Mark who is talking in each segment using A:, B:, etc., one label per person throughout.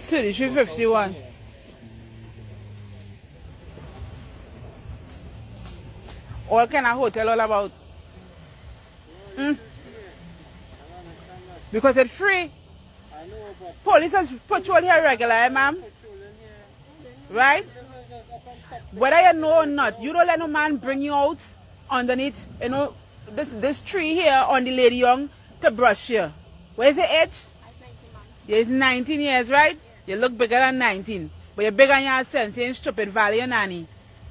A: $33.51. All kind of hotel all about. Because it's free. Police has patrol here regular, ma'am. Right? Whether you know or not, you don't let no man bring you out underneath, you know, this tree here on the Lady Young to brush you. Where's your age? You're 19 years, right? You look bigger than 19. But you're bigger than your sense. You ain't stupid, Valley, your nanny.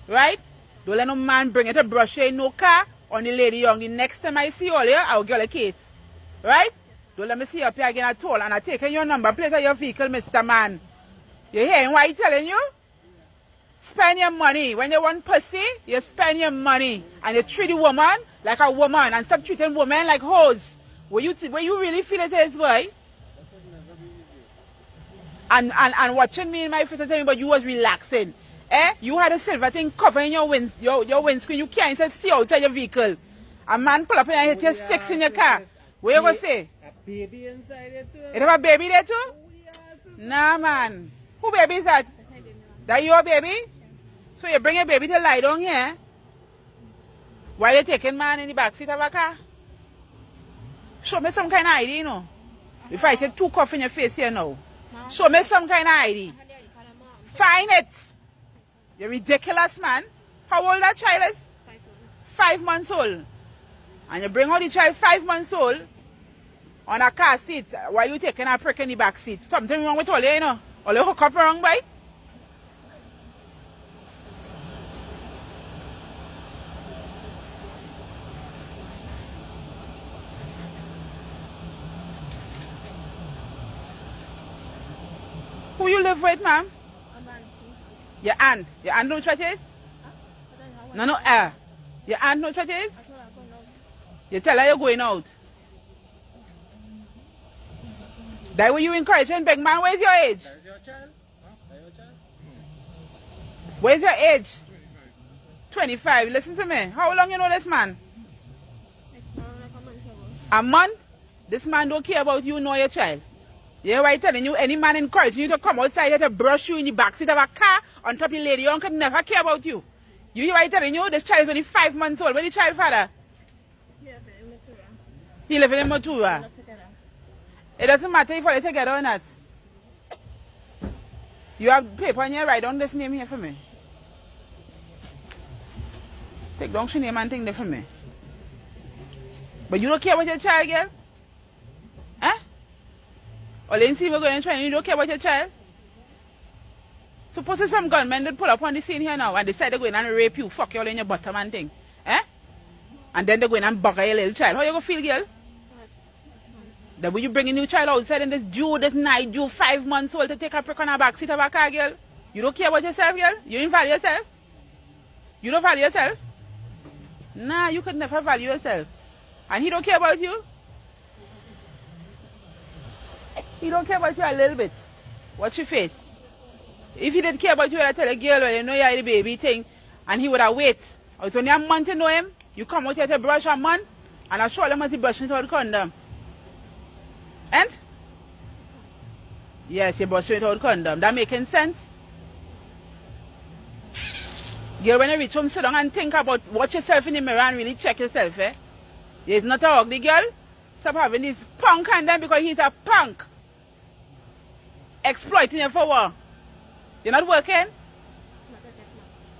A: Right? Don't let no man bring you to brush you in no car on the Lady Young. The next time I see all you, I'll get a case. Right? Don't let me see you up here again at all. And I taking your number plate of your vehicle, Mr. Man. You hearing what I'm telling you? Spend your money. When you want pussy, you spend your money. And you treat a woman like a woman. And stop treating women like hoes. Where you really feel it is, boy. And watching me in my face and telling me, but you was relaxing. You had a silver thing covering your windscreen. You can't even see outside your vehicle. A man pull up and hit you 6 in your car. What you gonna say?
B: A baby inside it too.
A: You have a baby there too? Nah, man. Who baby is that? That your baby? So you bring your baby to lie down here while you're taking man in the backseat of a car? Show me some kind of ID, you know. If I take 2 cuffs in your face here now. Show me some kind of ID. Find it. You're ridiculous, man. How old that child is? 5 months old. And you bring out the child 5 months old on a car seat while you taking a prick in the back seat. Something wrong with all you, you know. All you hook up wrong, boy. Who you live with, ma'am? Your aunt. Your aunt knows what it is? No, your aunt knows what it is? You tell her you're going out. That way you encouraging big man. Where's your age? Where's your age? 25. Listen to me. How long you know this man? A month? This man don't care about you nor your child. Yeah, why telling you any man encouraging you to come outside here to brush you in the backseat of a car on top of the Lady Young could never care about you. You hear why telling you this child is only 5 months old. Where the child father? He lives in Matura. It doesn't matter if you're together or not. You have paper on your write down this name here for me. Take down your name and thing there for me. But you don't care about your child, girl? Huh? Or you see we're going to try and you don't care about your child? Suppose some gunmen that pull up on the scene here now and decide they're going and rape you, fuck you all in your bottom and thing. And then they're going and bugger your little child. How you going to feel, girl? That when you bring a new child outside and this night, 5 months old to take a prick on a backseat of a car, girl. You don't care about yourself, girl? You don't value yourself? You don't value yourself? Nah, you could never value yourself. And he don't care about you? He don't care about you a little bit. Watch your face. If he did care about you, I'd tell a girl, well, you know you're the baby thing, and he would have wait. It's only a month to know him. You come out here to brush a month, and I show him how to brush without condom. And? Yes, you brush without condom. That making sense? Girl, when you reach home, sit down and think about, watch yourself in the mirror and really check yourself, eh? He's not a ugly girl. Stop having this punk on them because he's a punk. Exploiting you for what? You're not working?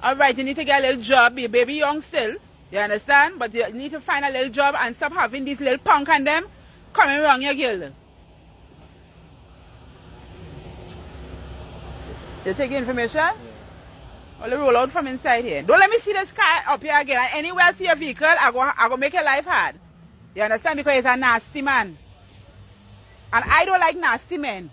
A: Alright, you need to get a little job. Your baby young still. You understand? But you need to find a little job and stop having this little punk on them coming around your girl. You take information? Yeah. Well, roll out from inside here. Don't let me see this car up here again. And anywhere I see a vehicle, I go make your life hard. You understand? Because he's a nasty man. And I don't like nasty men.